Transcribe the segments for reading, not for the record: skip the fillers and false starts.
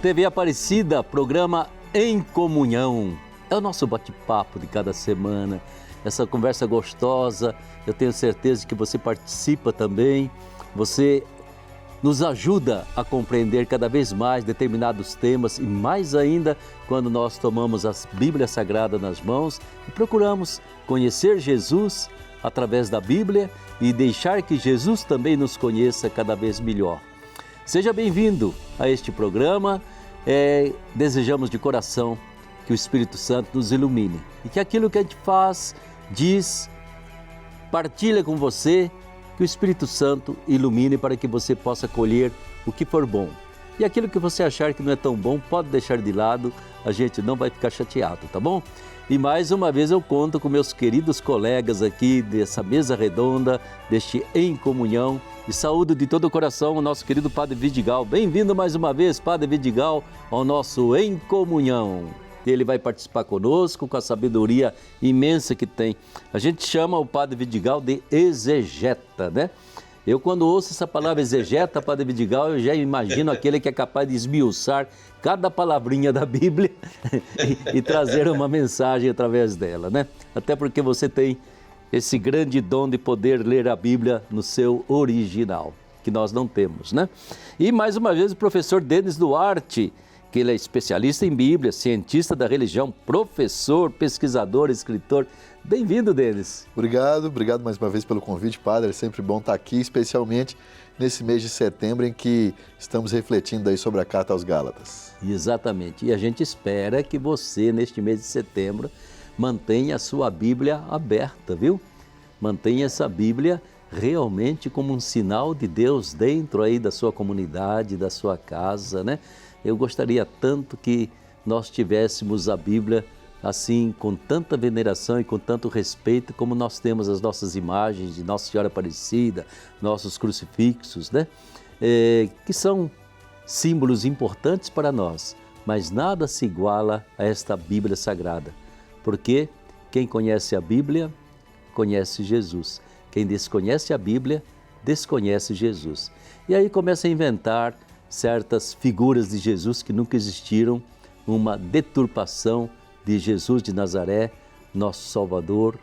TV Aparecida, programa Em Comunhão. É o nosso bate-papo de cada semana, essa conversa gostosa. Eu tenho certeza que você participa também, você nos ajuda a compreender cada vez mais determinados temas e mais ainda quando nós tomamos a Bíblia Sagrada nas mãos e procuramos conhecer Jesus através da Bíblia e deixar que Jesus também nos conheça cada vez melhor. Seja bem-vindo a este programa. Desejamos de coração que o Espírito Santo nos ilumine e que aquilo que a gente faz, diz, partilha com você, que o Espírito Santo ilumine para que você possa colher o que for bom. E aquilo que você achar que não é tão bom, pode deixar de lado, a gente não vai ficar chateado, tá bom? E mais uma vez eu conto com meus queridos colegas aqui dessa mesa redonda, deste Em Comunhão, e saúdo de todo o coração o nosso querido Padre Vidigal. Bem-vindo mais uma vez, Padre Vidigal, ao nosso Em Comunhão. Ele vai participar conosco com a sabedoria imensa que tem. A gente chama o Padre Vidigal de exegeta, né? Eu, quando ouço essa palavra exegeta, Padre Vidigal, eu já imagino aquele que é capaz de esmiuçar cada palavrinha da Bíblia e trazer uma mensagem através dela, né? Até porque você tem esse grande dom de poder ler a Bíblia no seu original, que nós não temos, né? E mais uma vez o professor Denis Duarte, que ele é especialista em Bíblia, cientista da religião, professor, pesquisador, escritor. Bem-vindo, Denis. Obrigado mais uma vez pelo convite, Padre. É sempre bom estar aqui, especialmente nesse mês de setembro em que estamos refletindo aí sobre a Carta aos Gálatas. Exatamente. E a gente espera que você, neste mês de setembro, mantenha a sua Bíblia aberta, viu? Mantenha essa Bíblia realmente como um sinal de Deus dentro aí da sua comunidade, da sua casa, né? Eu gostaria tanto que nós tivéssemos a Bíblia assim, com tanta veneração e com tanto respeito, como nós temos as nossas imagens de Nossa Senhora Aparecida, nossos crucifixos, né? Que são símbolos importantes para nós, mas nada se iguala a esta Bíblia Sagrada, porque quem conhece a Bíblia, conhece Jesus. Quem desconhece a Bíblia, desconhece Jesus. E aí começa a inventar certas figuras de Jesus que nunca existiram, uma deturpação de Jesus de Nazaré, nosso Salvador,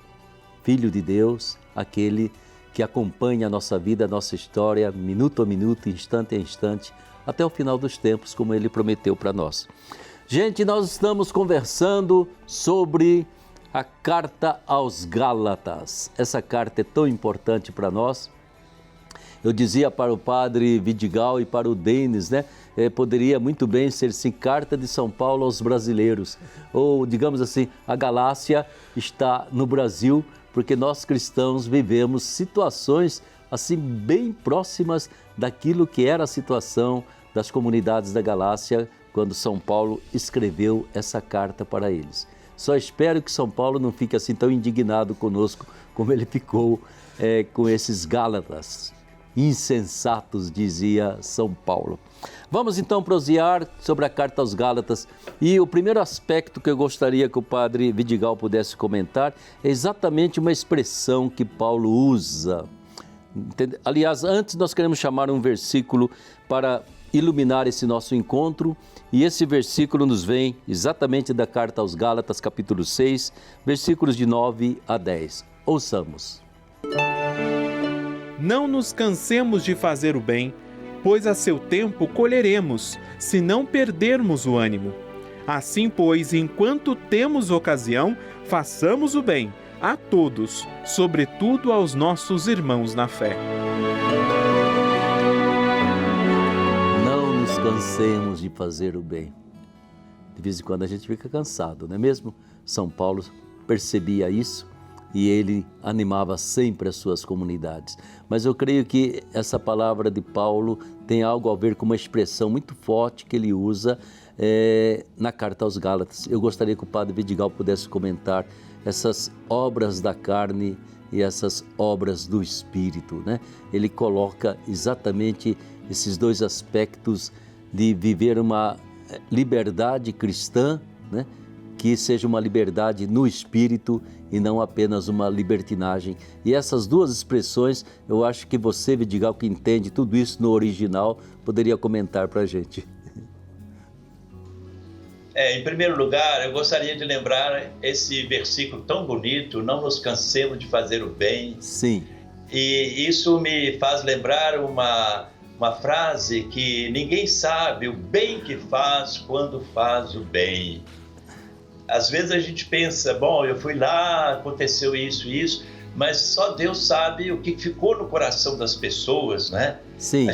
Filho de Deus, aquele que acompanha a nossa vida, a nossa história, minuto a minuto, instante a instante, até o final dos tempos, como Ele prometeu para nós. Gente, nós estamos conversando sobre a Carta aos Gálatas. Essa carta é tão importante para nós. Eu dizia para o Padre Vidigal e para o Denis, né? Poderia muito bem ser sim, Carta de São Paulo aos brasileiros. Ou, digamos assim, a Galácia está no Brasil, porque nós cristãos vivemos situações assim bem próximas daquilo que era a situação das comunidades da Galácia quando São Paulo escreveu essa carta para eles. Só espero que São Paulo não fique assim tão indignado conosco como ele ficou com esses Gálatas. Insensatos, dizia São Paulo. Vamos então prosear sobre a Carta aos Gálatas. E o primeiro aspecto que eu gostaria que o Padre Vidigal pudesse comentar é exatamente uma expressão que Paulo usa. Aliás, antes nós queremos chamar um versículo para iluminar esse nosso encontro, e esse versículo nos vem exatamente da Carta aos Gálatas, capítulo 6, versículos de 9 a 10. Ouçamos. Não nos cansemos de fazer o bem, pois a seu tempo colheremos, se não perdermos o ânimo. Assim, pois, enquanto temos ocasião, façamos o bem a todos, sobretudo aos nossos irmãos na fé. Não nos cansemos de fazer o bem. De vez em quando a gente fica cansado, não é mesmo? São Paulo percebia isso e ele animava sempre as suas comunidades. Mas eu creio que essa palavra de Paulo tem algo a ver com uma expressão muito forte que ele usa na Carta aos Gálatas. Eu gostaria que o Padre Vidigal pudesse comentar essas obras da carne e essas obras do Espírito, né? Ele coloca exatamente esses dois aspectos de viver uma liberdade cristã, né? Que seja uma liberdade no Espírito e não apenas uma libertinagem. E essas duas expressões, eu acho que você, Vidigal, que entende tudo isso no original, poderia comentar para a gente. Em primeiro lugar, eu gostaria de lembrar esse versículo tão bonito: não nos cansemos de fazer o bem. Sim. E isso me faz lembrar uma frase que ninguém sabe o bem que faz quando faz o bem. Às vezes a gente pensa, bom, eu fui lá, aconteceu isso, mas só Deus sabe o que ficou no coração das pessoas, né? Sim.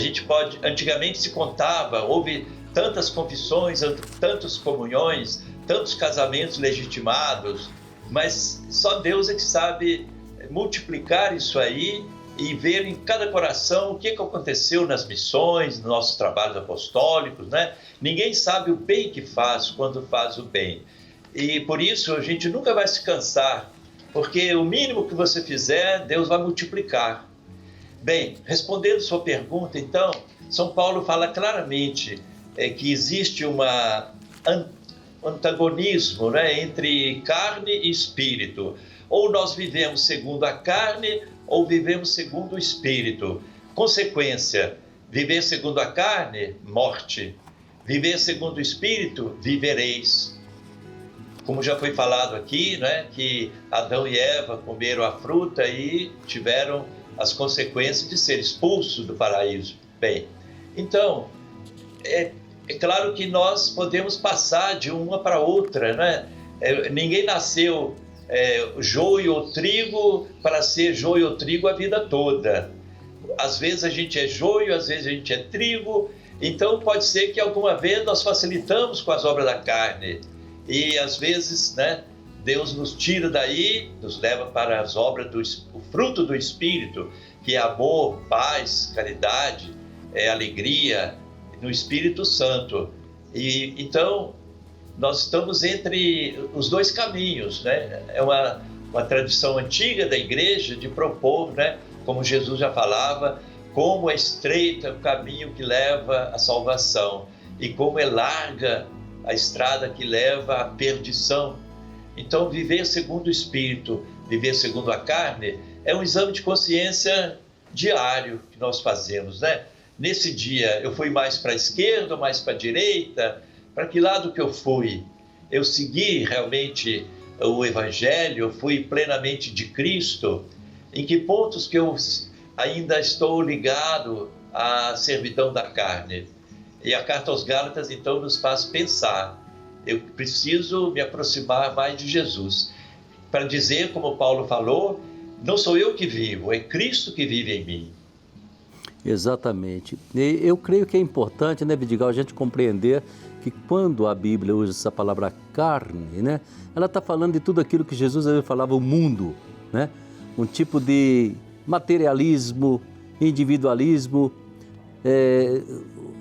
Antigamente se contava, houve tantas confissões, tantas comunhões, tantos casamentos legitimados, mas só Deus é que sabe multiplicar isso aí e ver em cada coração o que aconteceu nas missões, nos nossos trabalhos apostólicos, né? Ninguém sabe o bem que faz quando faz o bem. E por isso a gente nunca vai se cansar, porque o mínimo que você fizer, Deus vai multiplicar. Bem, respondendo sua pergunta, então, São Paulo fala claramente que existe um antagonismo, né, entre carne e espírito. Ou nós vivemos segundo a carne, ou vivemos segundo o espírito. Consequência, viver segundo a carne, morte. Viver segundo o espírito, vivereis. Como já foi falado aqui, né, que Adão e Eva comeram a fruta e tiveram as consequências de ser expulsos do paraíso. Bem, então, é claro que nós podemos passar de uma para outra, né? Ninguém nasceu joio ou trigo para ser joio ou trigo a vida toda. Às vezes a gente é joio, às vezes a gente é trigo, então pode ser que alguma vez nós facilitamos com as obras da carne e às vezes, né, Deus nos tira daí, nos leva para as obras o fruto do Espírito, que é amor, paz, caridade, alegria, no Espírito Santo. E então nós estamos entre os dois caminhos, né? É uma tradição antiga da igreja de propor, né, como Jesus já falava, como é estreito o caminho que leva à salvação e como é larga a estrada que leva à perdição. Então, viver segundo o Espírito, viver segundo a carne, é um exame de consciência diário que nós fazemos, né? Nesse dia, eu fui mais para a esquerda, mais para a direita? Para que lado que eu fui? Eu segui realmente o Evangelho? Eu fui plenamente de Cristo? Em que pontos que eu ainda estou ligado à servidão da carne? E a Carta aos Gálatas, então, nos faz pensar. Eu preciso me aproximar mais de Jesus. Para dizer, como Paulo falou, não sou eu que vivo, é Cristo que vive em mim. Exatamente. E eu creio que é importante, né, Vidigal, a gente compreender que quando a Bíblia usa essa palavra carne, né, ela está falando de tudo aquilo que Jesus falava, o mundo, né? Um tipo de materialismo, individualismo,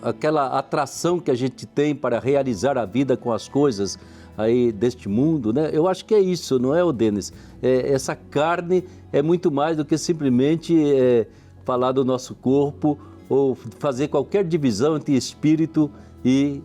aquela atração que a gente tem para realizar a vida com as coisas aí deste mundo, né? Eu acho que é isso, não é, o Denis? Essa carne é muito mais do que simplesmente falar do nosso corpo ou fazer qualquer divisão entre espírito e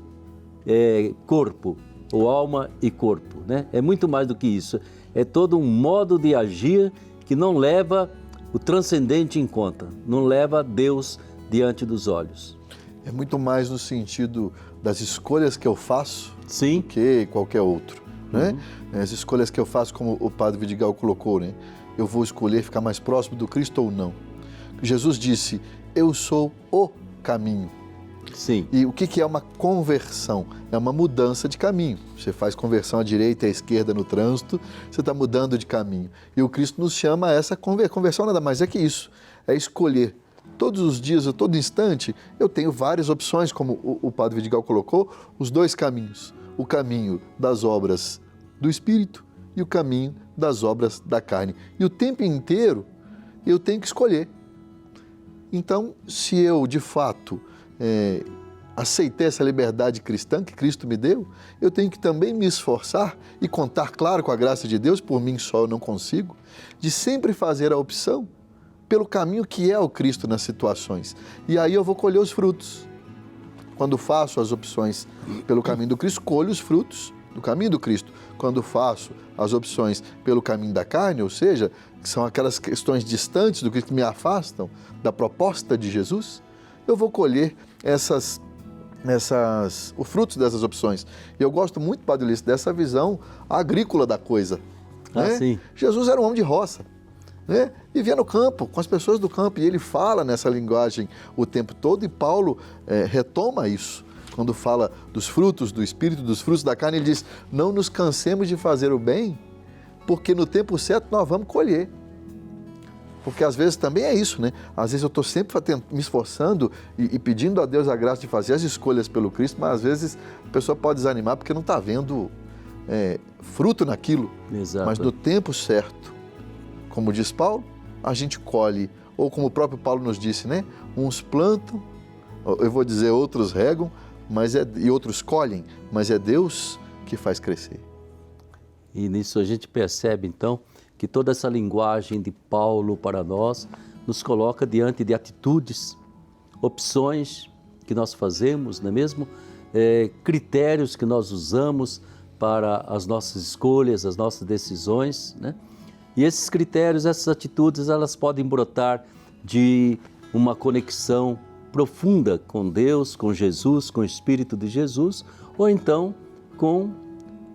corpo, ou alma e corpo, né? É muito mais do que isso. É todo um modo de agir que não leva o transcendente em conta, não leva Deus diante dos olhos. É muito mais no sentido das escolhas que eu faço, sim, do que qualquer outro, né? As escolhas que eu faço, como o padre Vidigal colocou, né? Eu vou escolher ficar mais próximo do Cristo ou não. Jesus disse, eu sou o caminho. Sim. E o que é uma conversão? É uma mudança de caminho. Você faz conversão à direita e à esquerda no trânsito, você está mudando de caminho. E o Cristo nos chama a essa conversão, nada mais é que isso, é escolher. Todos os dias, a todo instante, eu tenho várias opções, como o padre Vidigal colocou, os dois caminhos. O caminho das obras do Espírito e o caminho das obras da carne. E o tempo inteiro eu tenho que escolher. Então, se eu, de fato, aceitei essa liberdade cristã que Cristo me deu, eu tenho que também me esforçar e contar, claro, com a graça de Deus, por mim só eu não consigo, de sempre fazer a opção pelo caminho que é o Cristo nas situações. E aí eu vou colher os frutos. Quando faço as opções pelo caminho do Cristo, colho os frutos do caminho do Cristo. Quando faço as opções pelo caminho da carne, ou seja, que são aquelas questões distantes do Cristo que me afastam da proposta de Jesus, eu vou colher essas os frutos dessas opções. E eu gosto muito, Padre Ulisses, dessa visão agrícola da coisa. Né? Sim. Jesus era um homem de roça, né? Vivia no campo, com as pessoas do campo, e ele fala nessa linguagem o tempo todo, e Paulo retoma isso. Quando fala dos frutos do Espírito, dos frutos da carne, ele diz, não nos cansemos de fazer o bem, porque no tempo certo nós vamos colher. Porque às vezes também é isso, né? Às vezes eu estou sempre me esforçando e pedindo a Deus a graça de fazer as escolhas pelo Cristo, mas às vezes a pessoa pode desanimar porque não está vendo fruto naquilo. Exato. Mas no tempo certo, como diz Paulo, a gente colhe. Ou como o próprio Paulo nos disse, né? Uns plantam, eu vou dizer outros regam, e outros colhem, mas é Deus que faz crescer. E nisso a gente percebe então que toda essa linguagem de Paulo para nós nos coloca diante de atitudes, opções que nós fazemos, não é mesmo? Critérios que nós usamos para as nossas escolhas, as nossas decisões, né? E esses critérios, essas atitudes, elas podem brotar de uma conexão profunda com Deus, com Jesus, com o Espírito de Jesus, ou então com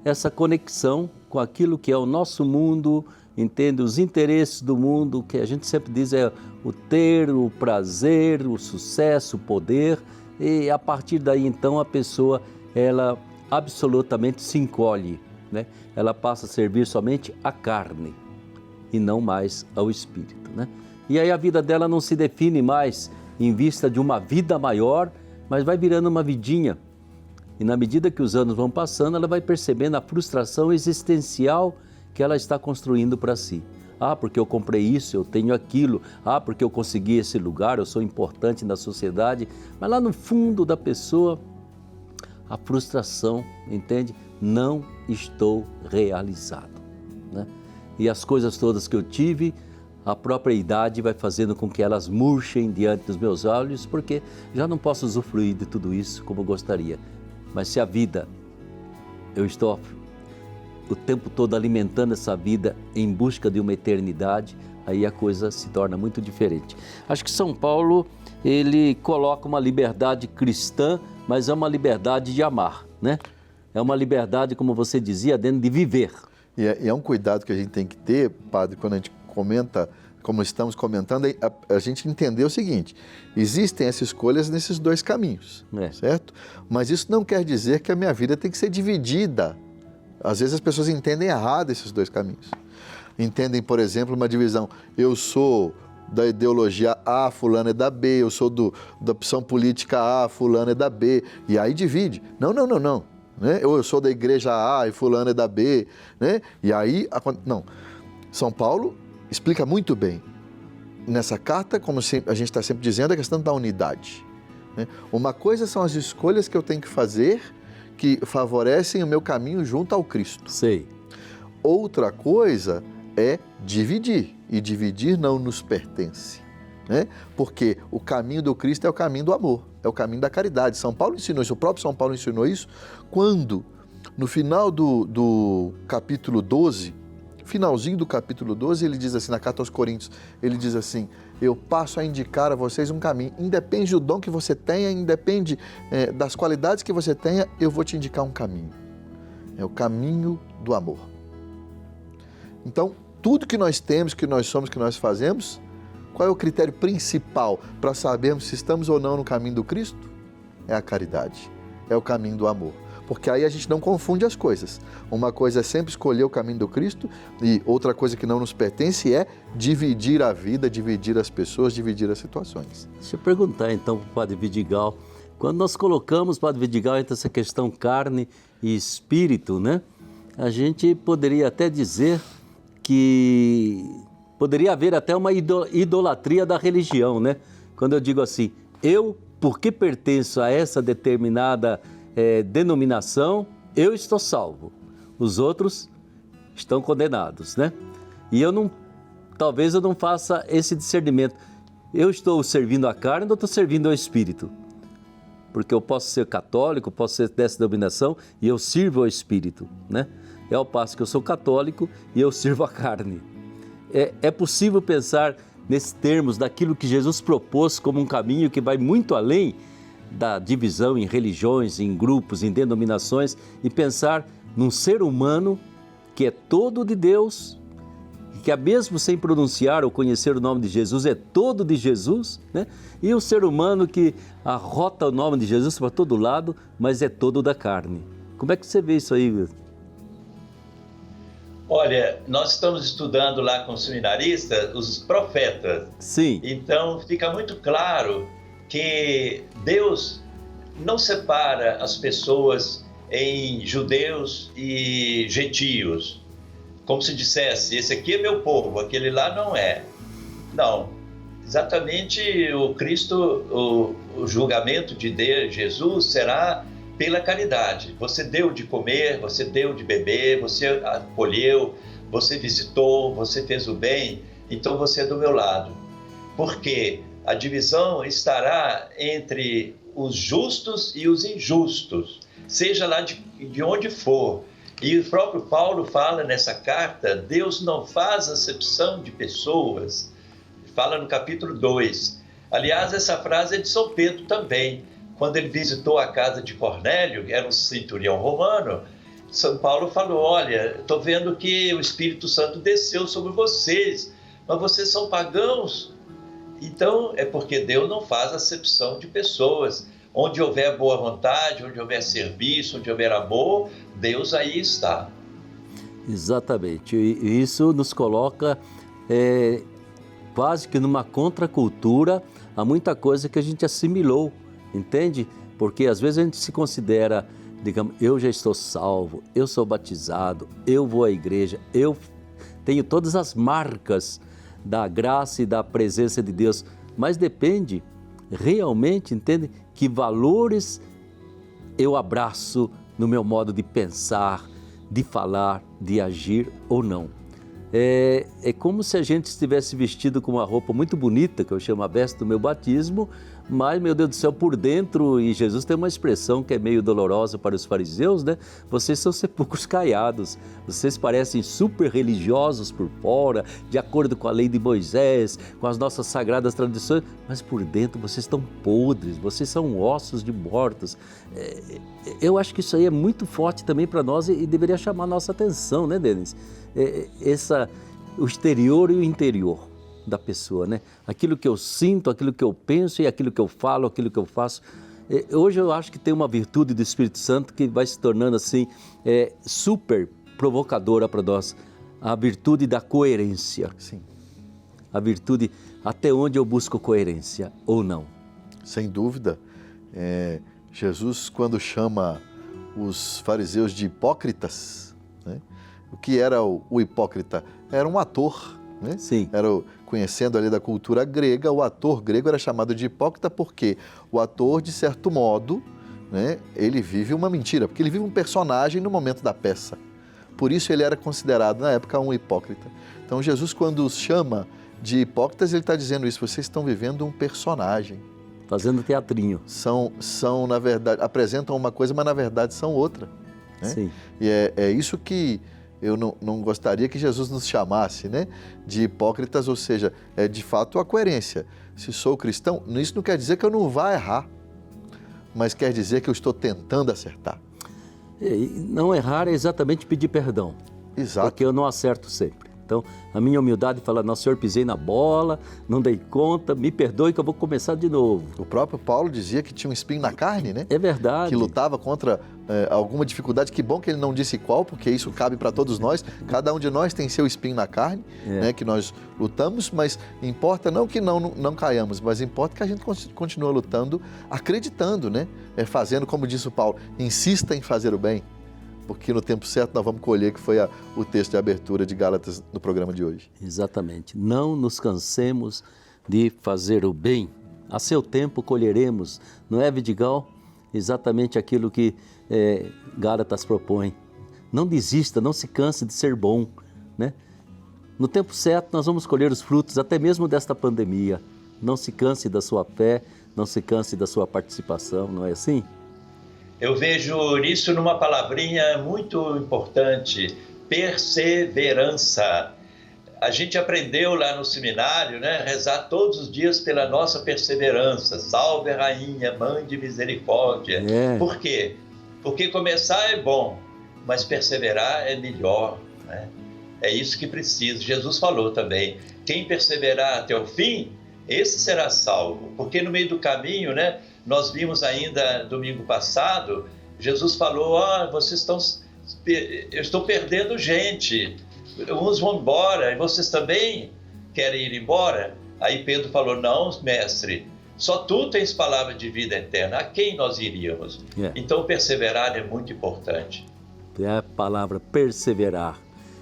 essa conexão com aquilo que é o nosso mundo, entende? Os interesses do mundo, que a gente sempre diz é o ter, o prazer, o sucesso, o poder, e a partir daí então a pessoa, ela absolutamente se encolhe, né? Ela passa a servir somente a carne e não mais ao Espírito, né? E aí a vida dela não se define mais em vista de uma vida maior, mas vai virando uma vidinha. E na medida que os anos vão passando, ela vai percebendo a frustração existencial que ela está construindo para si. Ah, porque eu comprei isso, eu tenho aquilo. Ah, porque eu consegui esse lugar, eu sou importante na sociedade. Mas lá no fundo da pessoa, a frustração, entende? Não estou realizado, né? E as coisas todas que eu tive, a própria idade vai fazendo com que elas murchem diante dos meus olhos, porque já não posso usufruir de tudo isso como eu gostaria. Mas se a vida, eu estou o tempo todo alimentando essa vida em busca de uma eternidade, aí a coisa se torna muito diferente. Acho que São Paulo, ele coloca uma liberdade cristã, mas é uma liberdade de amar, né? É uma liberdade, como você dizia, dentro de viver. E é um cuidado que a gente tem que ter, padre, quando a gente comenta, como estamos comentando, a gente entender o seguinte, existem essas escolhas nesses dois caminhos, certo? Mas isso não quer dizer que a minha vida tem que ser dividida. Às vezes as pessoas entendem errado esses dois caminhos. Entendem, por exemplo, uma divisão, eu sou da ideologia A, fulano é da B, eu sou da opção política A, fulano é da B, e aí divide. Não. Né? Eu sou da igreja A e fulano é da B, né? E aí, não. São Paulo explica muito bem nessa carta, como a gente está sempre dizendo, a questão da unidade, né? Uma coisa são as escolhas que eu tenho que fazer que favorecem o meu caminho junto ao Cristo. Sei. Outra coisa é dividir, e dividir não nos pertence, né? Porque o caminho do Cristo é o caminho do amor, é o caminho da caridade. São Paulo ensinou isso, o próprio São Paulo ensinou isso quando, no final do capítulo 12, finalzinho do capítulo 12, ele diz assim, na carta aos Coríntios, ele diz assim, eu passo a indicar a vocês um caminho, independe do dom que você tenha, independe das qualidades que você tenha, eu vou te indicar um caminho. É o caminho do amor. Então, tudo que nós temos, que nós somos, que nós fazemos, qual é o critério principal para sabermos se estamos ou não no caminho do Cristo? É a caridade, é o caminho do amor. Porque aí a gente não confunde as coisas. Uma coisa é sempre escolher o caminho do Cristo e outra coisa que não nos pertence é dividir a vida, dividir as pessoas, dividir as situações. Deixa eu perguntar então para o Padre Vidigal, quando nós colocamos, Padre Vidigal, entre essa questão carne e espírito, né? A gente poderia até dizer que poderia haver até uma idolatria da religião, né? Quando eu digo assim, eu, porque pertenço a essa determinada denominação, eu estou salvo. Os outros estão condenados, né? E talvez eu não faça esse discernimento. Eu estou servindo a carne ou estou servindo ao Espírito? Porque eu posso ser católico, posso ser dessa denominação e eu sirvo ao Espírito, né? É ao passo que eu sou católico e eu sirvo a carne. É possível pensar nesses termos daquilo que Jesus propôs como um caminho que vai muito além da divisão em religiões, em grupos, em denominações e pensar num ser humano que é todo de Deus, que mesmo sem pronunciar ou conhecer o nome de Jesus, é todo de Jesus, né? E o ser humano que arrota o nome de Jesus para todo lado, mas é todo da carne. Como é que você vê isso aí, Wilson? Olha, nós estamos estudando lá com os seminaristas os profetas. Sim. Então fica muito claro que Deus não separa as pessoas em judeus e gentios, como se dissesse, esse aqui é meu povo, aquele lá não é. Não, exatamente o Cristo, o julgamento de Deus, Jesus, será pela caridade. Você deu de comer, você deu de beber, você acolheu, você visitou, você fez o bem, então você é do meu lado. Porque a divisão estará entre os justos e os injustos, seja lá de onde for. E o próprio Paulo fala nessa carta, Deus não faz acepção de pessoas, fala no capítulo 2. Aliás, essa frase é de São Pedro também. Quando ele visitou a casa de Cornélio, que era um centurião romano, São Paulo falou, olha, estou vendo que o Espírito Santo desceu sobre vocês, mas vocês são pagãos. Então, é porque Deus não faz acepção de pessoas. Onde houver boa vontade, onde houver serviço, onde houver amor, Deus aí está. Exatamente. E isso nos coloca quase que numa contracultura a muita coisa que a gente assimilou, entende? Porque às vezes a gente se considera, digamos, eu já estou salvo, eu sou batizado, eu vou à igreja, eu tenho todas as marcas da graça e da presença de Deus, mas depende realmente, entende? Que valores eu abraço no meu modo de pensar, de falar, de agir ou não. É como se a gente estivesse vestido com uma roupa muito bonita, que eu chamo a veste do meu batismo, mas, meu Deus do céu, por dentro, e Jesus tem uma expressão que é meio dolorosa para os fariseus, né? Vocês são sepulcros caiados, vocês parecem super religiosos por fora, de acordo com a lei de Moisés, com as nossas sagradas tradições, mas por dentro vocês estão podres, vocês são ossos de mortos. Eu acho que isso aí é muito forte também para nós e deveria chamar a nossa atenção, né, Denis? O exterior e o interior da pessoa, né? Aquilo que eu sinto, aquilo que eu penso e aquilo que eu falo, aquilo que eu faço. Hoje eu acho que tem uma virtude do Espírito Santo que vai se tornando assim super provocadora para nós. A virtude da coerência. Sim. A virtude até onde eu busco coerência ou não. Sem dúvida. Jesus, quando chama os fariseus de hipócritas, né? O que era o hipócrita? Era um ator, né? Sim. Conhecendo ali da cultura grega, o ator grego era chamado de hipócrita porque o ator, de certo modo, né, ele vive uma mentira, porque ele vive um personagem no momento da peça. Por isso ele era considerado, na época, um hipócrita. Então Jesus, quando os chama de hipócritas, ele está dizendo isso, vocês estão vivendo um personagem. Fazendo teatrinho. São, na verdade, apresentam uma coisa, mas na verdade são outra. Né? Sim. E é isso que eu não gostaria que Jesus nos chamasse, né, de hipócritas, ou seja, é de fato a coerência. Se sou cristão, isso não quer dizer que eu não vá errar, mas quer dizer que eu estou tentando acertar. E não errar é exatamente pedir perdão. Exato. Porque eu não acerto sempre. Então, a minha humildade fala, nosso Senhor, pisei na bola, não dei conta, me perdoe que eu vou começar de novo. O próprio Paulo dizia que tinha um espinho na carne, né? É verdade. Que lutava contra alguma dificuldade. Que bom que ele não disse qual, porque isso cabe para todos nós. Cada um de nós tem seu espinho na carne, né, que nós lutamos, mas importa não que não caiamos, mas importa que a gente continue lutando, acreditando, né? Fazendo, como disse o Paulo, insista em fazer o bem, porque no tempo certo nós vamos colher, que foi o texto de abertura de Gálatas no programa de hoje. Exatamente. Não nos cansemos de fazer o bem. A seu tempo colheremos. Não é, Vidigal? Exatamente aquilo que Gálatas propõe. Não desista, não se canse de ser bom, né? No tempo certo nós vamos colher os frutos, até mesmo desta pandemia. Não se canse da sua fé, não se canse da sua participação, não é assim? Eu vejo nisso numa palavrinha muito importante, perseverança. A gente aprendeu lá no seminário, né, rezar todos os dias pela nossa perseverança. Salve, Rainha, Mãe de Misericórdia. Por quê? Porque começar é bom, mas perseverar é melhor, né? É isso que precisa. Jesus falou também, quem perseverar até o fim, esse será salvo. Porque no meio do caminho, né, nós vimos ainda domingo passado, Jesus falou, eu estou perdendo gente, uns vão embora, e vocês também querem ir embora? Aí Pedro falou, não, mestre, só tu tens palavra de vida eterna, a quem nós iríamos? Então perseverar é muito importante. É a palavra perseverar.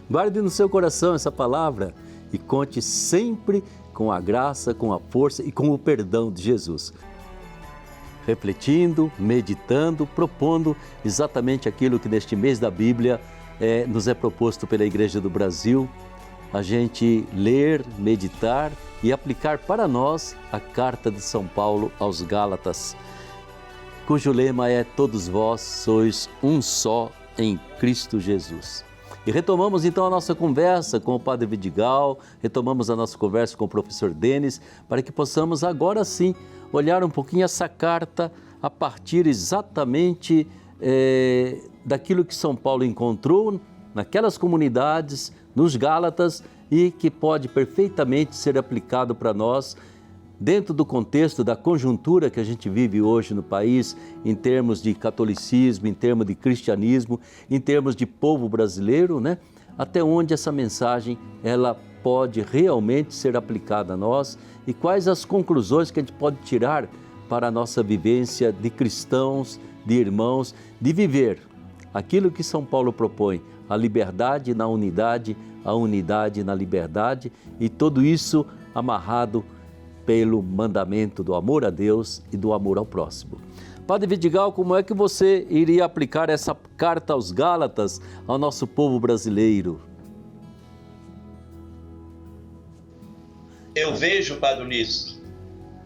Guarde no seu coração essa palavra e conte sempre com a graça, com a força e com o perdão de Jesus. Refletindo, meditando, propondo exatamente aquilo que neste mês da Bíblia nos é proposto pela Igreja do Brasil, a gente ler, meditar e aplicar para nós a carta de São Paulo aos Gálatas, cujo lema é todos vós sois um só em Cristo Jesus. E retomamos então a nossa conversa com o Padre Vidigal, retomamos a nossa conversa com o professor Denis, para que possamos agora sim olhar um pouquinho essa carta a partir exatamente daquilo que São Paulo encontrou naquelas comunidades, nos Gálatas, e que pode perfeitamente ser aplicado para nós dentro do contexto da conjuntura que a gente vive hoje no país, em termos de catolicismo, em termos de cristianismo, em termos de povo brasileiro, né? Até onde essa mensagem ela pode realmente ser aplicada a nós e quais as conclusões que a gente pode tirar para a nossa vivência de cristãos, de irmãos, de viver aquilo que São Paulo propõe, a liberdade na unidade, a unidade na liberdade, e tudo isso amarrado pelo mandamento do amor a Deus e do amor ao próximo. Padre Vidigal, como é que você iria aplicar essa carta aos Gálatas ao nosso povo brasileiro? Eu vejo, Padre Ulisses,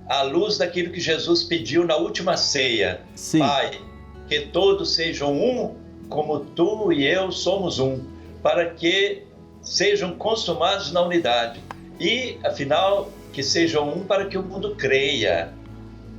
à luz daquilo que Jesus pediu na última ceia. Sim. Pai, que todos sejam um, como tu e eu somos um, para que sejam consumados na unidade. E, afinal, que sejam um para que o mundo creia.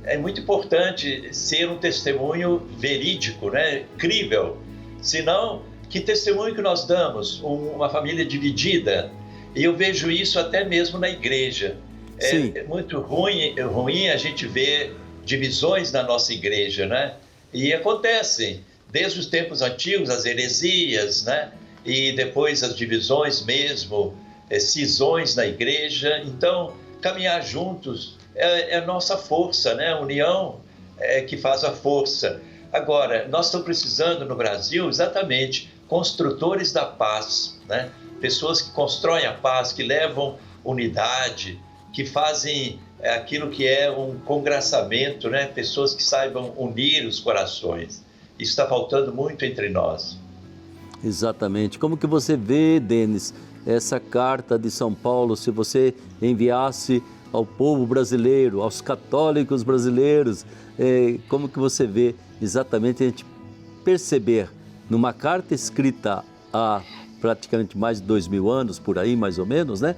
É muito importante ser um testemunho verídico, né? Crível. Senão, que testemunho que nós damos? Uma família dividida. E eu vejo isso até mesmo na igreja. É muito ruim a gente ver divisões na nossa igreja, né? E acontecem, desde os tempos antigos, as heresias, né? E depois as divisões mesmo, cisões na igreja. Então, caminhar juntos é a nossa força, né? A união é que faz a força. Agora, nós estamos precisando no Brasil, exatamente, construtores da paz, né? Pessoas que constroem a paz, que levam unidade, que fazem aquilo que é um congraçamento, né? Pessoas que saibam unir os corações. Isso está faltando muito entre nós. Exatamente. Como que você vê, Denis, essa carta de São Paulo, se você enviasse ao povo brasileiro, aos católicos brasileiros, como que você vê exatamente a gente perceber numa carta escrita há praticamente mais de 2000 anos, por aí mais ou menos, né?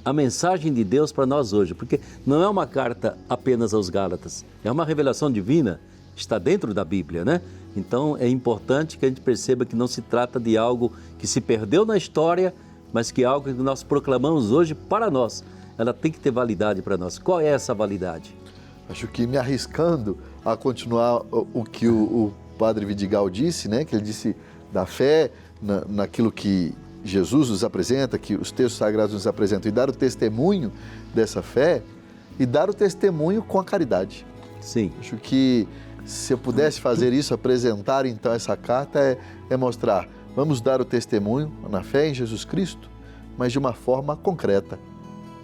A mensagem de Deus para nós hoje, porque não é uma carta apenas aos Gálatas, é uma revelação divina, está dentro da Bíblia, né? Então é importante que a gente perceba que não se trata de algo que se perdeu na história, mas que é algo que nós proclamamos hoje para nós. Ela tem que ter validade para nós. Qual é essa validade? Acho que me arriscando a continuar o que o Padre Vidigal disse, né? Que ele disse da fé naquilo que Jesus nos apresenta, que os textos sagrados nos apresentam, e dar o testemunho dessa fé e dar o testemunho com a caridade. Sim. Acho que se eu pudesse fazer isso, apresentar então essa carta, é mostrar, vamos dar o testemunho na fé em Jesus Cristo, mas de uma forma concreta,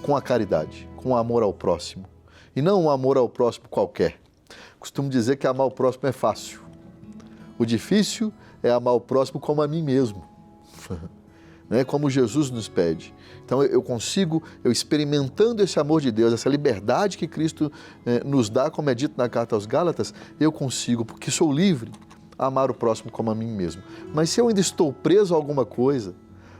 com a caridade, com o amor ao próximo. E não um amor ao próximo qualquer. Costumo dizer que amar o próximo é fácil. O difícil é amar o próximo como a mim mesmo, né? Como Jesus nos pede. Então eu experimentando esse amor de Deus, essa liberdade que Cristo nos dá, como é dito na carta aos Gálatas, eu consigo, porque sou livre, amar o próximo como a mim mesmo. Mas se eu ainda estou preso a alguma coisa,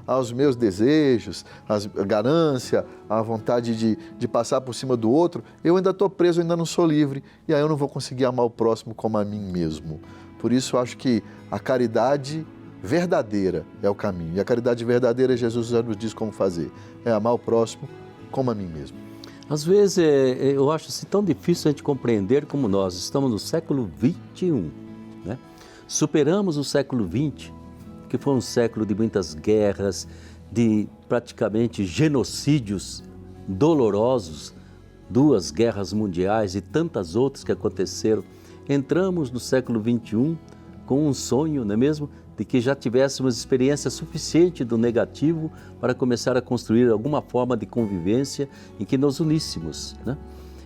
aos meus desejos, a ganância, a vontade de passar por cima do outro, eu ainda estou preso, eu ainda não sou livre, e aí eu não vou conseguir amar o próximo como a mim mesmo. Por isso, eu acho que a caridade verdadeira é o caminho. E a caridade verdadeira, Jesus já nos diz como fazer. É amar o próximo como a mim mesmo. Às vezes, eu acho assim, tão difícil a gente compreender como nós estamos no século XXI, né? Superamos o século XX, que foi um século de muitas guerras, de praticamente genocídios dolorosos, 2 guerras mundiais e tantas outras que aconteceram. Entramos no século XXI com um sonho, não é mesmo? De que já tivéssemos experiência suficiente do negativo para começar a construir alguma forma de convivência em que nos uníssemos, né?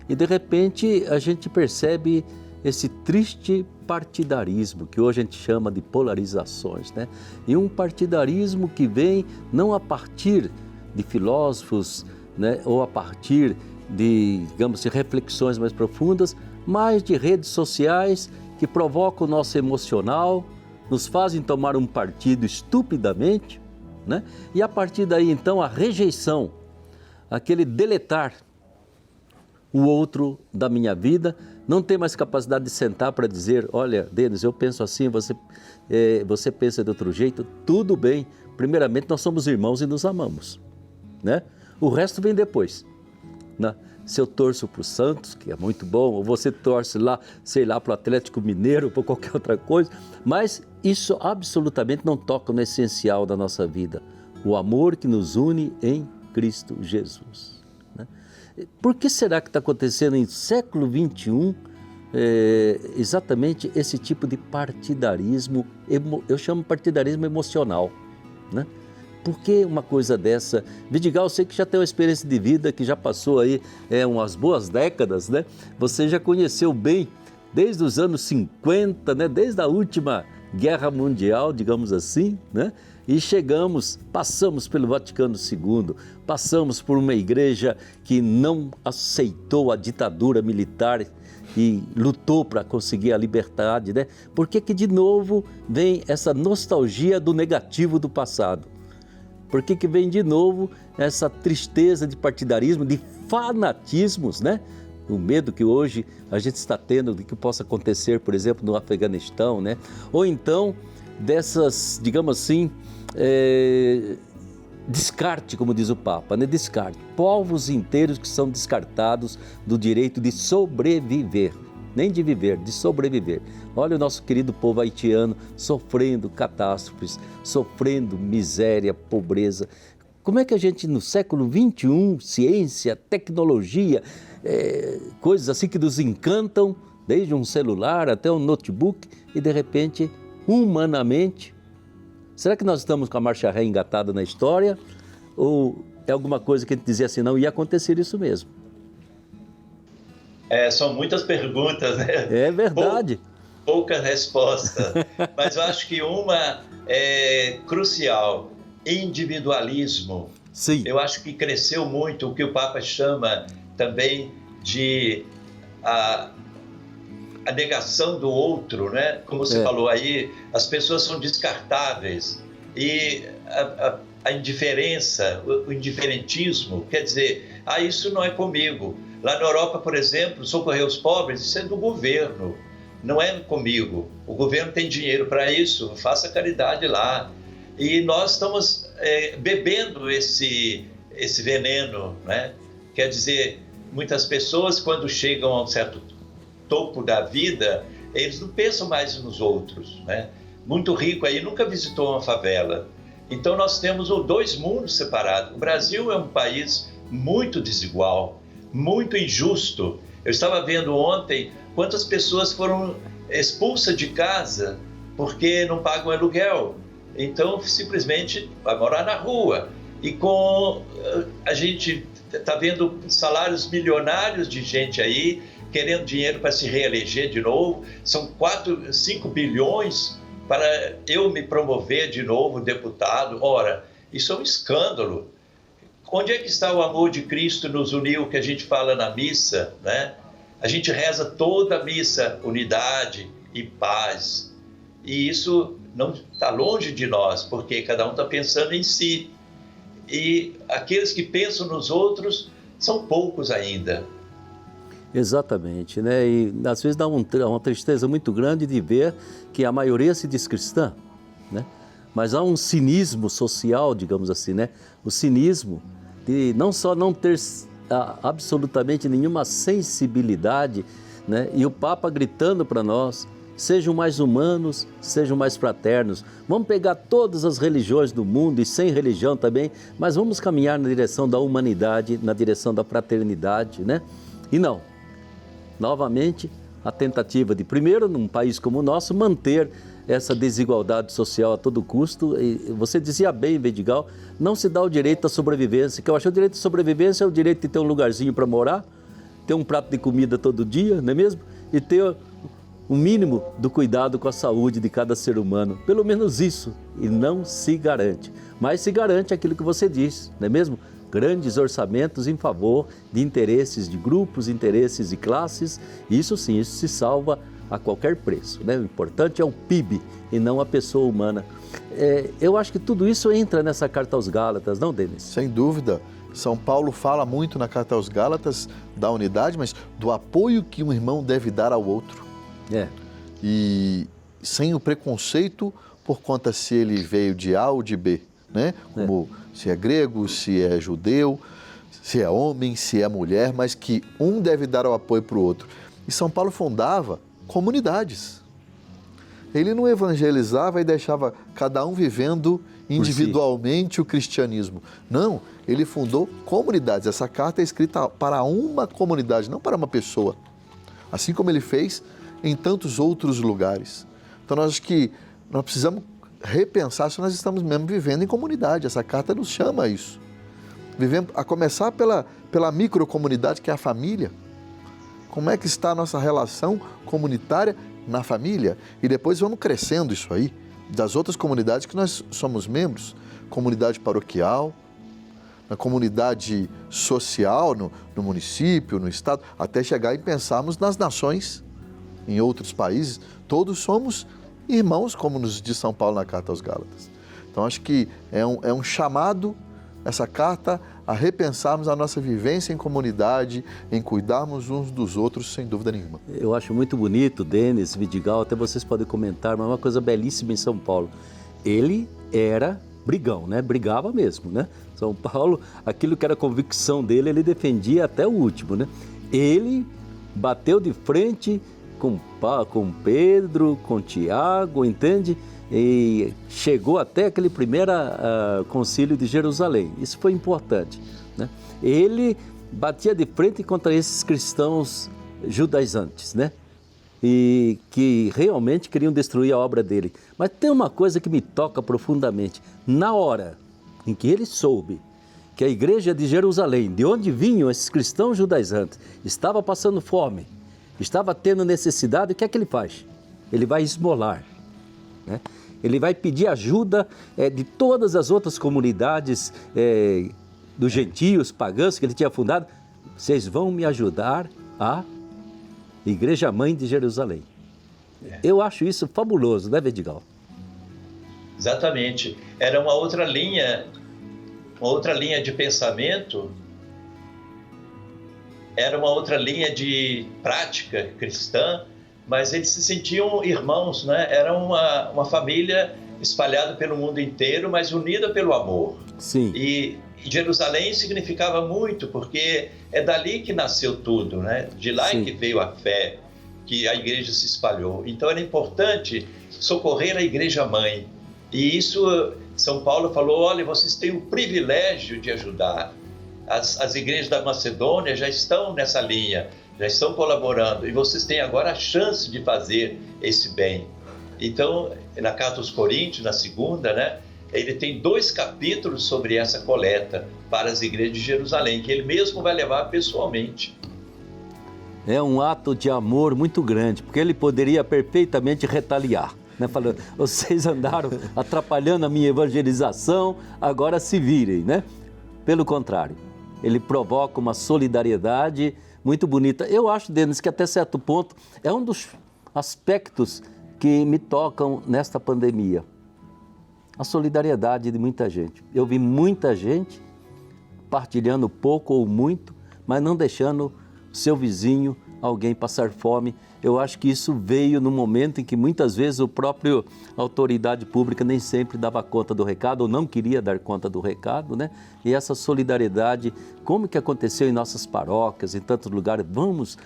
E de repente a gente percebe esse triste partidarismo que hoje a gente chama de polarizações, né? E um partidarismo que vem não a partir de filósofos, né? Ou a partir de, digamos, de reflexões mais profundas, mas de redes sociais que provocam o nosso emocional, nos fazem tomar um partido estupidamente, né? E a partir daí, então, a rejeição, aquele deletar o outro da minha vida, não tem mais capacidade de sentar para dizer, olha, Denis, eu penso assim, você pensa de outro jeito, tudo bem. Primeiramente, nós somos irmãos e nos amamos, né? O resto vem depois, né? Se eu torço para o Santos, que é muito bom, ou você torce lá, sei lá, para o Atlético Mineiro, ou para qualquer outra coisa, mas isso absolutamente não toca no essencial da nossa vida, o amor que nos une em Cristo Jesus, né? Por que será que está acontecendo em século XXI exatamente esse tipo de partidarismo, eu chamo partidarismo emocional, né? Por que uma coisa dessa? Vidigal, eu sei que já tem uma experiência de vida, que já passou aí umas boas décadas, né? Você já conheceu bem, desde os anos 50, né? Desde a última Guerra Mundial, digamos assim, né? E passamos pelo Vaticano II, passamos por uma igreja que não aceitou a ditadura militar e lutou para conseguir a liberdade, né? Por que de novo vem essa nostalgia do negativo do passado? Por que vem de novo essa tristeza de partidarismo, de fanatismos, né? O medo que hoje a gente está tendo de que possa acontecer, por exemplo, no Afeganistão, né? Ou então dessas, digamos assim, descarte, como diz o Papa, né? Descarte. Povos inteiros que são descartados do direito de sobreviver. Nem de viver, de sobreviver. Olha o nosso querido povo haitiano sofrendo catástrofes, sofrendo miséria, pobreza. Como é que a gente no século XXI, ciência, tecnologia, coisas assim que nos encantam, desde um celular até um notebook, e de repente, humanamente, será que nós estamos com a marcha ré engatada na história? Ou é alguma coisa que a gente dizia assim, não ia acontecer isso mesmo? São muitas perguntas, né? É verdade. Pouca resposta. Mas eu acho que uma é crucial: individualismo. Sim. Eu acho que cresceu muito o que o Papa chama também de a negação do outro, né? Como você falou aí, as pessoas são descartáveis. E a indiferença, o indiferentismo, quer dizer, isso não é comigo. Lá na Europa, por exemplo, socorrer os pobres, isso é do governo, não é comigo. O governo tem dinheiro para isso, faça caridade lá. E nós estamos bebendo esse veneno, né? Quer dizer, muitas pessoas, quando chegam a um certo topo da vida, eles não pensam mais nos outros, né? Muito rico aí nunca visitou uma favela. Então nós temos 2 mundos separados. O Brasil é um país muito desigual, muito injusto. Eu estava vendo ontem quantas pessoas foram expulsas de casa porque não pagam aluguel. Então, simplesmente vai morar na rua. E a gente está vendo salários milionários de gente aí querendo dinheiro para se reeleger de novo. São 5 bilhões para eu me promover de novo deputado. Ora, isso é um escândalo. Onde é que está o amor de Cristo nos uniu, que a gente fala na missa, né? A gente reza toda a missa, unidade e paz. E isso não está longe de nós, porque cada um está pensando em si. E aqueles que pensam nos outros são poucos ainda. Exatamente, né? E às vezes dá uma tristeza muito grande de ver que a maioria se diz cristã, né? Mas há um cinismo social, digamos assim, né? O cinismo de não só não ter absolutamente nenhuma sensibilidade, né? E o Papa gritando para nós: sejam mais humanos, sejam mais fraternos. Vamos pegar todas as religiões do mundo e sem religião também, mas vamos caminhar na direção da humanidade, na direção da fraternidade, né? E não. Novamente, a tentativa de, primeiro, num país como o nosso, manter essa desigualdade social a todo custo. E você dizia bem, Vidigal, não se dá o direito à sobrevivência, que eu acho que o direito à sobrevivência é o direito de ter um lugarzinho para morar, ter um prato de comida todo dia, não é mesmo? E ter o mínimo do cuidado com a saúde de cada ser humano. Pelo menos isso, e não se garante. Mas se garante aquilo que você diz, não é mesmo? Grandes orçamentos em favor de interesses de grupos, interesses de classes. Isso sim, isso se salva a qualquer preço, né? O importante é o PIB e não a pessoa humana. Eu acho que tudo isso entra nessa carta aos Gálatas, não, Denis? Sem dúvida. São Paulo fala muito na carta aos Gálatas da unidade, mas do apoio que um irmão deve dar ao outro. E sem o preconceito por conta se ele veio de A ou de B, né? Como se é grego, se é judeu, se é homem, se é mulher, mas que um deve dar o apoio para o outro. E São Paulo fundava comunidades. Ele não evangelizava e deixava cada um vivendo individualmente o cristianismo. Não, ele fundou comunidades. Essa carta é escrita para uma comunidade, não para uma pessoa. Assim como ele fez em tantos outros lugares. Então, nós precisamos repensar se nós estamos mesmo vivendo em comunidade. Essa carta nos chama a isso. Vivendo, a começar pela microcomunidade, que é a família. Como é que está a nossa relação comunitária na família? E depois vamos crescendo isso aí, das outras comunidades que nós somos membros. Comunidade paroquial, na comunidade social, no município, no estado, até chegar e pensarmos nas nações, em outros países. Todos somos irmãos, como nos diz São Paulo na carta aos Gálatas. Então, acho que é um chamado, essa carta, a repensarmos a nossa vivência em comunidade, em cuidarmos uns dos outros, sem dúvida nenhuma. Eu acho muito bonito, Denis, Vidigal, até vocês podem comentar, mas uma coisa belíssima em São Paulo. Ele era brigão, né? Brigava mesmo, né? São Paulo, aquilo que era convicção dele, ele defendia até o último, né? Ele bateu de frente com Pedro, com Tiago, entende? E chegou até aquele primeiro concílio de Jerusalém. Isso foi importante, né? Ele batia de frente contra esses cristãos judaizantes, né? E que realmente queriam destruir a obra dele. Mas tem uma coisa que me toca profundamente. Na hora em que ele soube que a igreja de Jerusalém, de onde vinham esses cristãos judaizantes, estava passando fome, estava tendo necessidade, o que é que ele faz? Ele vai esmolar, né? Ele vai pedir ajuda de todas as outras comunidades dos gentios, pagãos que ele tinha fundado. Vocês vão me ajudar a Igreja Mãe de Jerusalém. Eu acho isso fabuloso, né, Vidigal? Exatamente. Era uma outra linha de pensamento, era uma outra linha de prática cristã, mas eles se sentiam irmãos, né? Era uma família espalhada pelo mundo inteiro, mas unida pelo amor. Sim. E Jerusalém significava muito, porque é dali que nasceu tudo, né? De lá é que veio a fé, que a igreja se espalhou. Então era importante socorrer a igreja mãe. E isso, São Paulo falou, olha, vocês têm o privilégio de ajudar. As igrejas da Macedônia já estão nessa linha, já estão colaborando, e vocês têm agora a chance de fazer esse bem. Então, na carta aos Coríntios, na segunda, né, ele tem 2 capítulos sobre essa coleta para as igrejas de Jerusalém, que ele mesmo vai levar pessoalmente. É um ato de amor muito grande, porque ele poderia perfeitamente retaliar, né? Falando, vocês andaram atrapalhando a minha evangelização, agora se virem, né? Pelo contrário, ele provoca uma solidariedade muito bonita. Eu acho, Denis, que até certo ponto é um dos aspectos que me tocam nesta pandemia. A solidariedade de muita gente. Eu vi muita gente partilhando pouco ou muito, mas não deixando seu vizinho, alguém passar fome. Eu acho que isso veio no momento em que muitas vezes o próprio autoridade pública nem sempre dava conta do recado ou não queria dar conta do recado, né? E essa solidariedade, como que aconteceu em nossas paróquias, em tantos lugares, vamos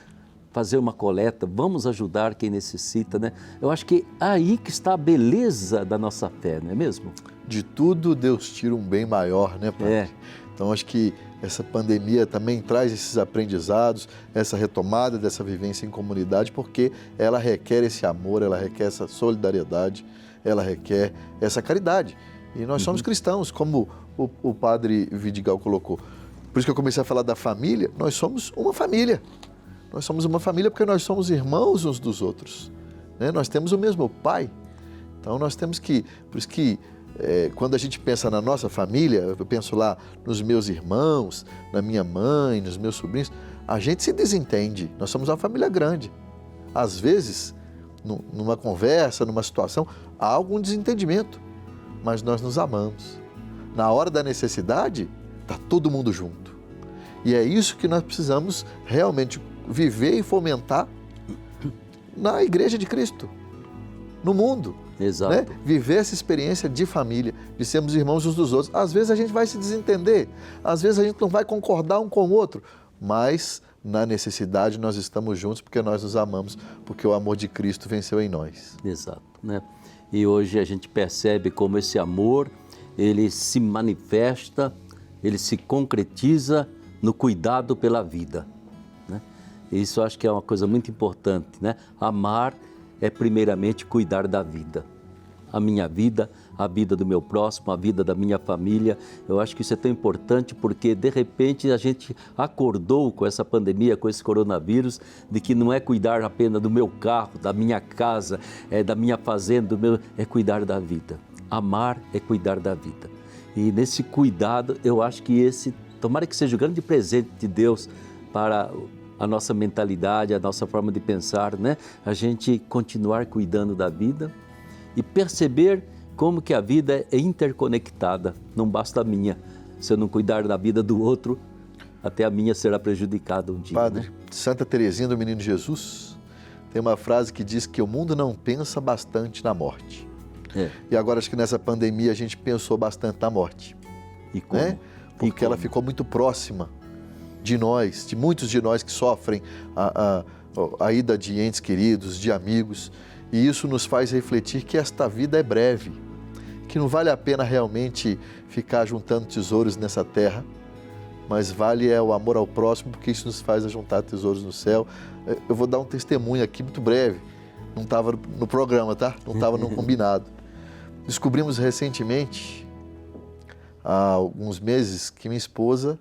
fazer uma coleta, vamos ajudar quem necessita, né? Eu acho que é aí que está a beleza da nossa fé, não é mesmo? De tudo Deus tira um bem maior, né, Padre? É. Então acho que essa pandemia também traz esses aprendizados, essa retomada dessa vivência em comunidade, porque ela requer esse amor, ela requer essa solidariedade, ela requer essa caridade. E nós somos cristãos, como o Padre Vidigal colocou. Por isso que eu comecei a falar da família, nós somos uma família. Nós somos uma família porque nós somos irmãos uns dos outros, né? Nós temos o mesmo Pai. Então nós temos que, por isso que quando a gente pensa na nossa família, eu penso lá nos meus irmãos, na minha mãe, nos meus sobrinhos, a gente se desentende, nós somos uma família grande. Às vezes, numa conversa, numa situação, há algum desentendimento, mas nós nos amamos. Na hora da necessidade, está todo mundo junto. E é isso que nós precisamos realmente viver e fomentar na Igreja de Cristo, no mundo. Exato. Né? Viver essa experiência de família, de sermos irmãos uns dos outros. Às vezes a gente vai se desentender, às vezes a gente não vai concordar um com o outro, mas na necessidade nós estamos juntos porque nós nos amamos, porque o amor de Cristo venceu em nós. Exato, né? E hoje a gente percebe como esse amor, ele se manifesta, ele se concretiza no cuidado pela vida, né? Isso eu acho que é uma coisa muito importante, né? Amar é primeiramente cuidar da vida. A minha vida, a vida do meu próximo, a vida da minha família. Eu acho que isso é tão importante porque, de repente, a gente acordou com essa pandemia, com esse coronavírus, de que não é cuidar apenas do meu carro, da minha casa, da minha fazenda, é cuidar da vida. Amar é cuidar da vida. E nesse cuidado, eu acho que tomara que seja o grande presente de Deus para a nossa mentalidade, a nossa forma de pensar, né? A gente continuar cuidando da vida e perceber como que a vida é interconectada, não basta a minha. Se eu não cuidar da vida do outro, até a minha será prejudicada um dia. Padre, né? Santa Teresinha do Menino Jesus tem uma frase que diz que o mundo não pensa bastante na morte. E agora acho que nessa pandemia a gente pensou bastante na morte. E como? Né? Porque ela ficou muito próxima de nós, de muitos de nós que sofrem a ida de entes queridos, de amigos, e isso nos faz refletir que esta vida é breve, que não vale a pena realmente ficar juntando tesouros nessa terra, mas vale o amor ao próximo, porque isso nos faz juntar tesouros no céu. Eu vou dar um testemunho aqui muito breve, não estava no programa, tá? Não estava no combinado. Descobrimos recentemente, há alguns meses, que minha esposa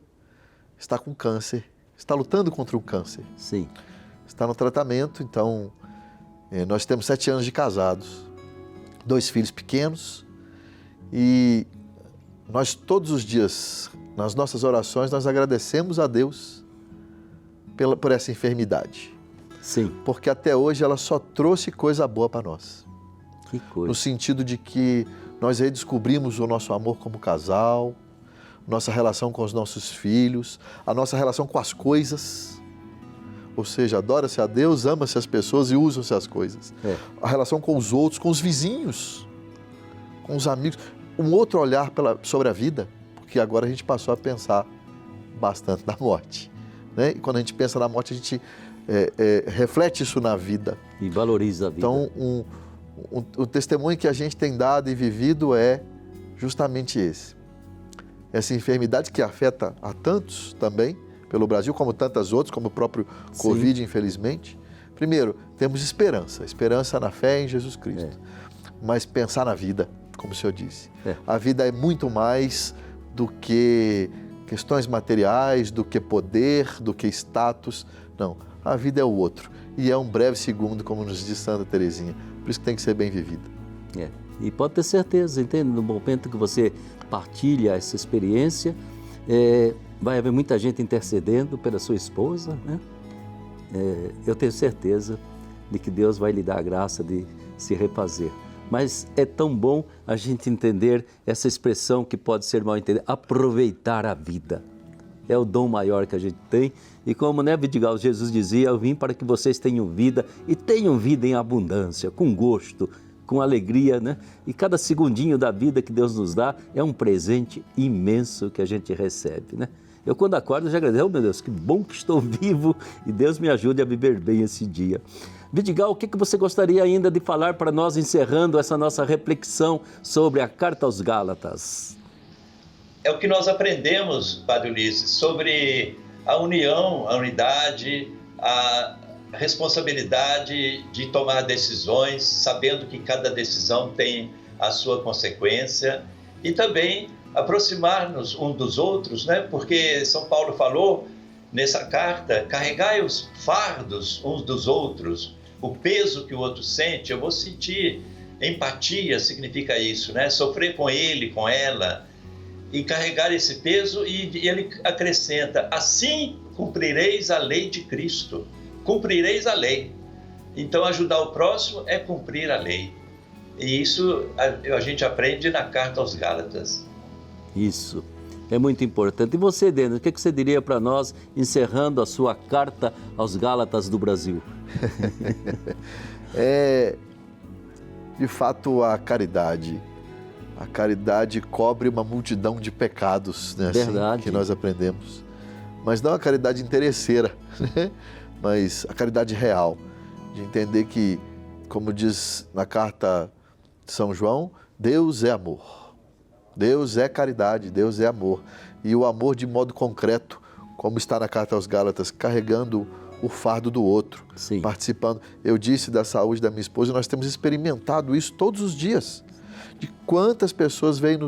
está com câncer, está lutando contra o câncer. Sim. Está no tratamento, então nós temos 7 anos de casados, 2 filhos pequenos e nós todos os dias, nas nossas orações, nós agradecemos a Deus por essa enfermidade. Sim. Porque até hoje ela só trouxe coisa boa para nós. Que coisa. No sentido de que nós redescobrimos o nosso amor como casal, nossa relação com os nossos filhos, a nossa relação com as coisas, ou seja, adora-se a Deus, ama-se as pessoas e usam-se as coisas. A relação com os outros, com os vizinhos, com os amigos, um outro olhar sobre a vida, porque agora a gente passou a pensar bastante na morte, né? E quando a gente pensa na morte, a gente reflete isso na vida. E valoriza a vida. Então, o testemunho que a gente tem dado e vivido é justamente esse. Essa enfermidade que afeta a tantos também, pelo Brasil, como tantas outras, como o próprio Covid, infelizmente. Primeiro, temos esperança na fé em Jesus Cristo. Mas pensar na vida, como o senhor disse. A vida é muito mais do que questões materiais, do que poder, do que status. Não, a vida é o outro. E é um breve segundo, como nos diz Santa Teresinha. Por isso que tem que ser bem vivida. E pode ter certeza, entende? No momento que você partilha essa experiência, vai haver muita gente intercedendo pela sua esposa, né? Eu tenho certeza de que Deus vai lhe dar a graça de se refazer. Mas é tão bom a gente entender essa expressão que pode ser mal entendida, aproveitar a vida. É o dom maior que a gente tem. E como, né, Vidigal, Jesus dizia, eu vim para que vocês tenham vida e tenham vida em abundância, com gosto, com alegria, né? E cada segundinho da vida que Deus nos dá é um presente imenso que a gente recebe, né? Eu quando acordo já agradeço, meu Deus, que bom que estou vivo e Deus me ajude a viver bem esse dia. Vidigal, o que você gostaria ainda de falar para nós, encerrando essa nossa reflexão sobre a Carta aos Gálatas? É o que nós aprendemos, Padre Ulisses, sobre a união, a unidade, a responsabilidade de tomar decisões, sabendo que cada decisão tem a sua consequência, e também aproximar-nos uns dos outros, né? Porque São Paulo falou nessa carta, carregai os fardos uns dos outros, o peso que o outro sente. Eu vou sentir, empatia significa isso, né? Sofrer com ele, com ela, e carregar esse peso, e ele acrescenta, assim cumprireis a lei de Cristo, cumprireis a lei. Então ajudar o próximo é cumprir a lei, e isso a gente aprende na Carta aos Gálatas. Isso, é muito importante. E você, Denis, o que você diria para nós, encerrando a sua Carta aos Gálatas do Brasil? De fato, a caridade cobre uma multidão de pecados, né? Verdade. Assim, que nós aprendemos. Mas não a caridade interesseira, né? Mas a caridade real, de entender que, como diz na carta de São João, Deus é amor. Deus é caridade, Deus é amor. E o amor de modo concreto, como está na Carta aos Gálatas, carregando o fardo do outro, sim, participando. Eu disse da saúde da minha esposa, nós temos experimentado isso todos os dias. De quantas pessoas vêm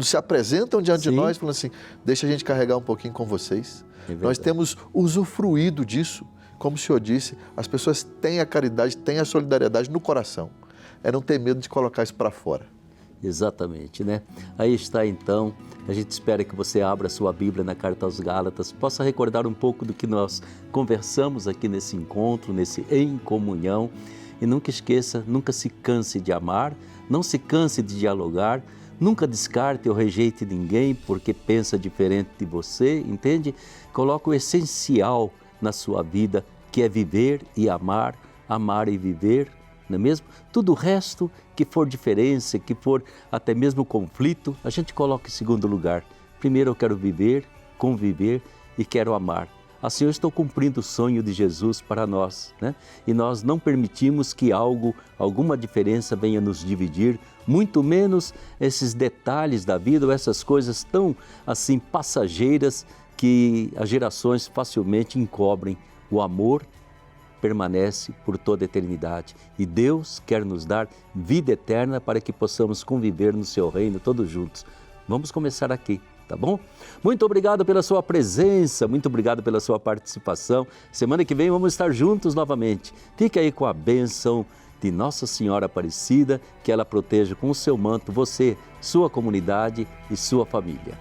se apresentam diante, sim, de nós, falando assim, deixa a gente carregar um pouquinho com vocês. Nós temos usufruído disso. Como o senhor disse, as pessoas têm a caridade, têm a solidariedade no coração. É não ter medo de colocar isso para fora. Exatamente, né? Aí está então, a gente espera que você abra a sua Bíblia na Carta aos Gálatas, possa recordar um pouco do que nós conversamos aqui nesse encontro, nesse Em Comunhão, e nunca esqueça, nunca se canse de amar, não se canse de dialogar, nunca descarte ou rejeite ninguém porque pensa diferente de você, entende? Coloque o essencial na sua vida, que é viver e amar, amar e viver, não é mesmo? Tudo o resto que for diferença, que for até mesmo conflito, a gente coloca em segundo lugar. Primeiro eu quero viver, conviver e quero amar. Assim eu estou cumprindo o sonho de Jesus para nós, né? E nós não permitimos que alguma diferença venha nos dividir, muito menos esses detalhes da vida ou essas coisas tão assim passageiras que as gerações facilmente encobrem. O amor permanece por toda a eternidade e Deus quer nos dar vida eterna para que possamos conviver no seu reino todos juntos. Vamos começar aqui, tá bom? Muito obrigado pela sua presença, muito obrigado pela sua participação. Semana que vem vamos estar juntos novamente. Fique aí com a bênção de Nossa Senhora Aparecida, que ela proteja com o seu manto você, sua comunidade e sua família.